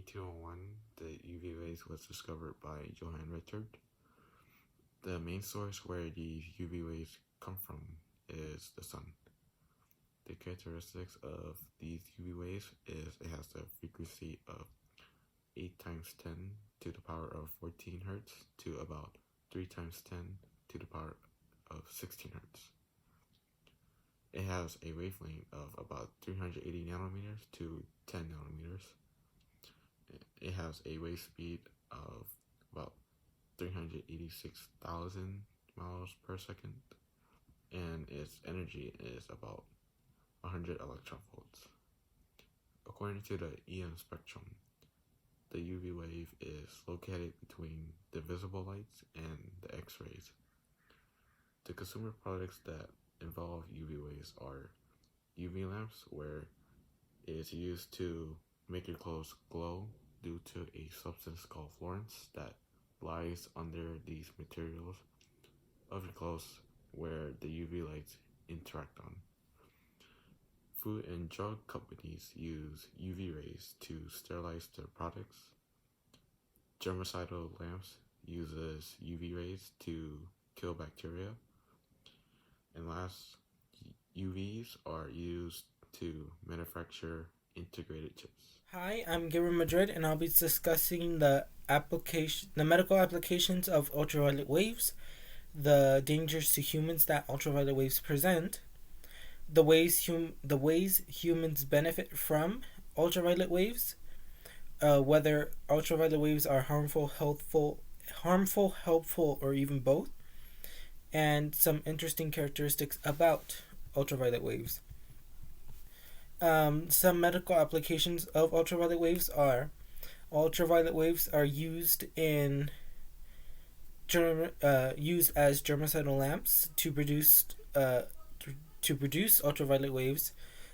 2201, the UV rays was discovered by Johann Richard. The main source where these UV rays come from is the sun. The characteristics of these UV rays is it has a frequency of 8 times 10 to the power of 14 hertz to about 3 times 10 to the power of 16 hertz. It has a wavelength of about 380 nanometers to 10 nanometers. It has a wave speed of about 386,000 miles per second, and its energy is about 100 electron volts. According to the EM spectrum, the UV wave is located between the visible lights and the X-rays. The consumer products that involve UV rays are UV lamps, where it is used to make your clothes glow due to a substance called fluorines that lies under these materials of your clothes where the UV lights interact on. Food and drug companies use UV rays to sterilize their products. Germicidal lamps uses UV rays to kill bacteria. And last, UVs are used to manufacture integrated chips. Hi, I'm Gabriel Madrid, and I'll be discussing the medical applications of ultraviolet waves, the dangers to humans that ultraviolet waves present, the ways humans benefit from ultraviolet waves, whether ultraviolet waves are harmful, helpful, or even both, and some interesting characteristics about ultraviolet waves. Some medical applications of ultraviolet waves are used as germicidal lamps to produce ultraviolet waves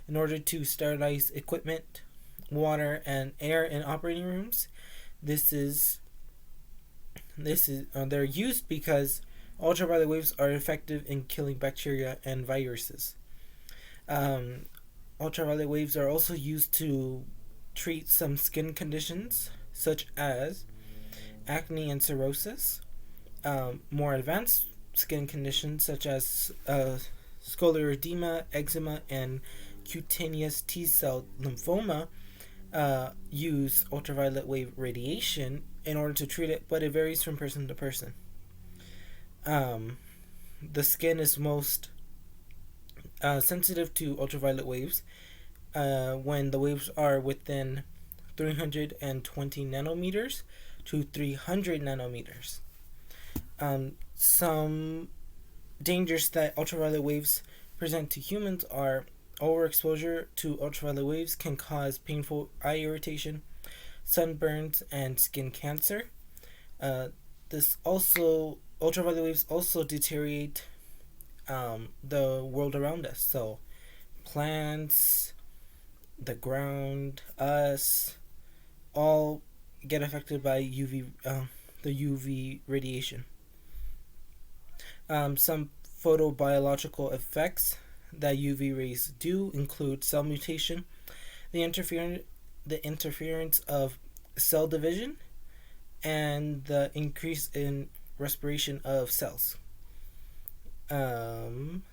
in order to sterilize equipment, water, and air in operating rooms. They're used because ultraviolet waves are effective in killing bacteria and viruses. Ultraviolet waves are also used to treat some skin conditions such as acne and cirrhosis, more advanced skin conditions such as scleroderma, eczema, and cutaneous T-cell lymphoma use ultraviolet wave radiation in order to treat it, but it varies from person to person. The skin is most sensitive to ultraviolet waves when the waves are within 320 nanometers to 300 nanometers. Some dangers that ultraviolet waves present to humans are overexposure to ultraviolet waves can cause painful eye irritation, sunburns, and skin cancer. Ultraviolet waves also deteriorate the world around us. So plants, the ground, us, all get affected by the UV radiation. Some photobiological effects that UV rays do include cell mutation, the interference of cell division, and the increase in respiration of cells. Long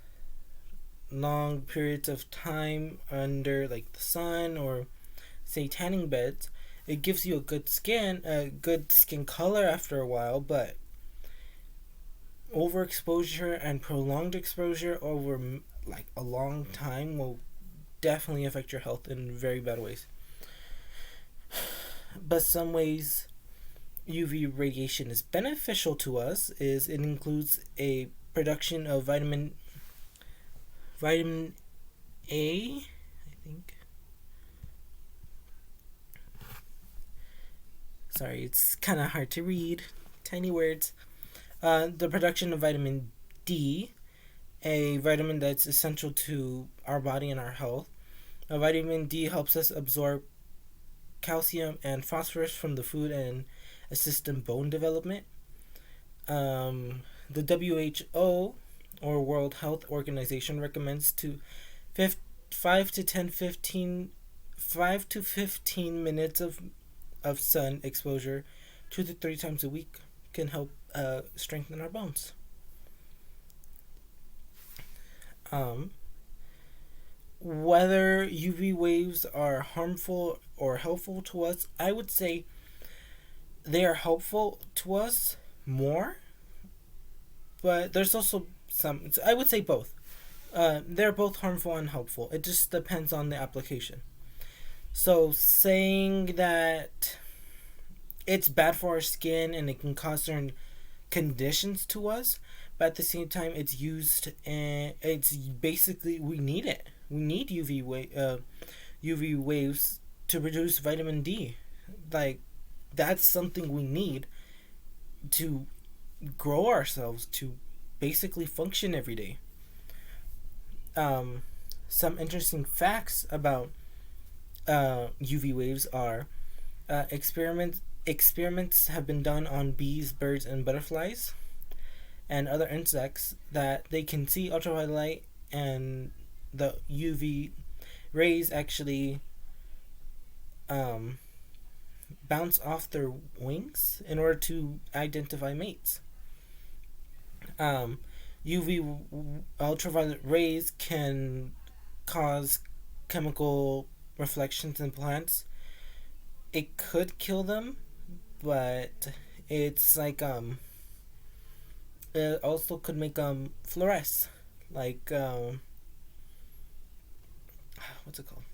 periods of time under the sun or say tanning beds, it gives you a good skin color after a while, but overexposure and prolonged exposure over a long time will definitely affect your health in very bad ways. But some ways UV radiation is beneficial to us is it includes a production of vitamin A, I think. Sorry, it's kind of hard to read. Tiny words. The production of vitamin D, a vitamin that's essential to our body and our health. Vitamin D helps us absorb calcium and phosphorus from the food and assist in bone development. The WHO, or World Health Organization, recommends 5 to 15 minutes of of sun exposure 2 to 3 times a week can help strengthen our bones. Um, Whether UV waves are harmful or helpful to us, I would say they are helpful to us more, but there's also some, I would say both. They're both harmful and helpful. It just depends on the application. So saying that it's bad for our skin and it can cause certain conditions to us, but at the same time it's used and it's basically we need it. We need UV waves to produce vitamin D. Like that's something we need to grow ourselves to basically function every day. Um, some interesting facts about UV waves are experiments have been done on bees, birds, and butterflies, and other insects that they can see ultraviolet light and the UV rays actually um, bounce off their wings in order to identify mates. Um, UV ultraviolet rays can cause chemical reflections in plants. It could kill them, but it's like it also could make fluoresce, like what's it called?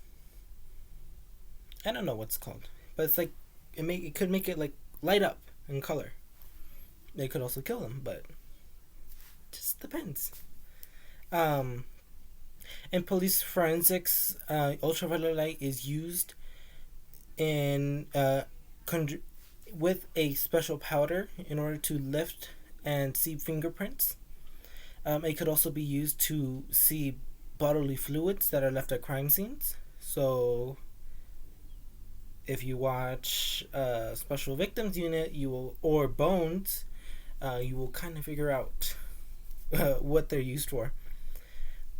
I don't know what's called, but it's like it could make it like light up in color. They could also kill them, but it just depends. Um, in police forensics, ultraviolet light is used in with a special powder in order to lift and see fingerprints. It could also be used to see bodily fluids that are left at crime scenes. So, if you watch Special Victims Unit, you will or Bones, you will kind of figure out what they're used for.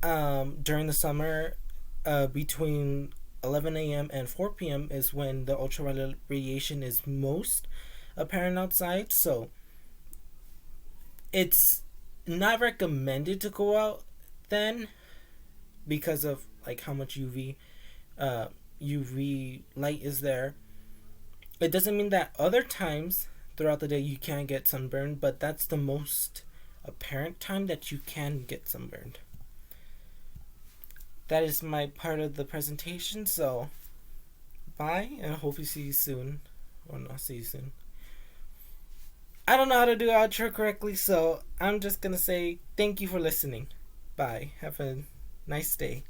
During the summer, between 11 a.m. and 4 p.m. is when the ultraviolet radiation is most apparent outside. So it's not recommended to go out then because of like how much UV light is there. It doesn't mean that other times throughout the day you can't get sunburned, but that's the most apparent time that you can get sunburned. That is my part of the presentation, so bye, and I hope you see you soon. Or not see you soon. I don't know how to do outro correctly, so I'm just gonna say thank you for listening. Bye. Have a nice day.